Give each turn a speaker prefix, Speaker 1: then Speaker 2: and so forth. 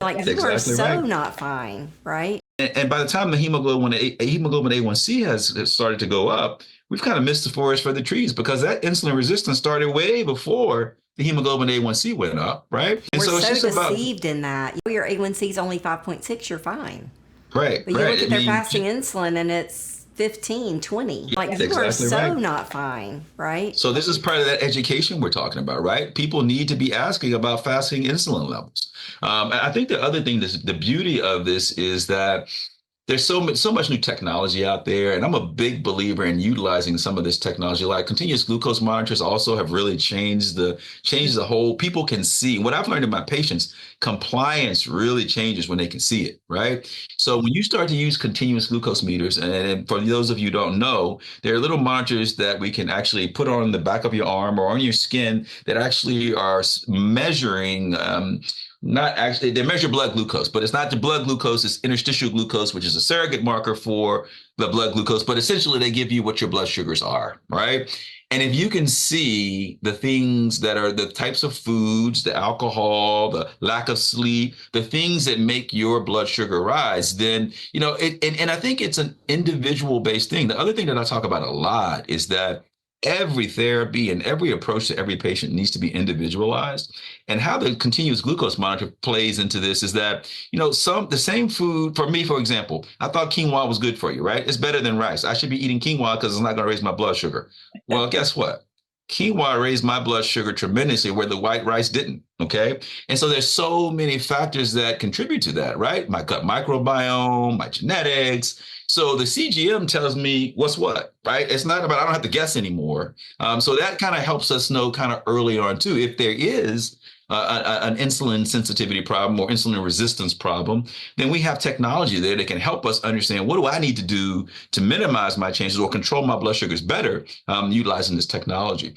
Speaker 1: Like you are
Speaker 2: Exactly
Speaker 1: so
Speaker 2: right.
Speaker 1: not fine, right?
Speaker 2: And by the time the hemoglobin A1C has started to go up, we've kind of missed the forest for the trees because that insulin resistance started way before the hemoglobin A1C went up, right? And
Speaker 1: We're
Speaker 2: so it's
Speaker 1: so
Speaker 2: just about
Speaker 1: deceived in that. Your A1C is only 5.6, you're fine.
Speaker 2: right,
Speaker 1: But you
Speaker 2: right.
Speaker 1: look
Speaker 2: I
Speaker 1: at their
Speaker 2: mean,
Speaker 1: fasting insulin and it's 15, 20. Like you are
Speaker 2: exactly
Speaker 1: so
Speaker 2: right.
Speaker 1: not fine, right?
Speaker 2: So this is part of that education we're talking about, right? People need to be asking about fasting insulin levels. And I think the other thing, the beauty of this is that there's so much new technology out there, and I'm a big believer in utilizing some of this technology. Like continuous glucose monitors also have really changed the whole. People can see what I've learned in my patients. Compliance really changes when they can see it, right? So when you start to use continuous glucose meters, and for those of you who don't know, there are little monitors that we can actually put on the back of your arm or on your skin that actually are measuring. Not actually, they measure blood glucose, but it's not the blood glucose, it's interstitial glucose, which is a surrogate marker for the blood glucose. But essentially, they give you what your blood sugars are, right? And if you can see the things that are the types of foods, the alcohol, the lack of sleep, the things that make your blood sugar rise, then, and I think it's an individual based thing. The other thing that I talk about a lot is that every therapy and every approach to every patient needs to be individualized. And how the continuous glucose monitor plays into this is that, the same food for me, for example, I thought quinoa was good for you, right? It's better than rice. I should be eating quinoa because it's not going to raise my blood sugar. Well, guess what? Quinoa raised my blood sugar tremendously where the white rice didn't. Okay. And so there's so many factors that contribute to that, right? My gut microbiome, my genetics. So the CGM tells me what's what, right? It's not about, I don't have to guess anymore. So that kind of helps us know kind of early on too, if there is an insulin sensitivity problem or insulin resistance problem, then we have technology there that can help us understand what do I need to do to minimize my chances or control my blood sugars better utilizing this technology.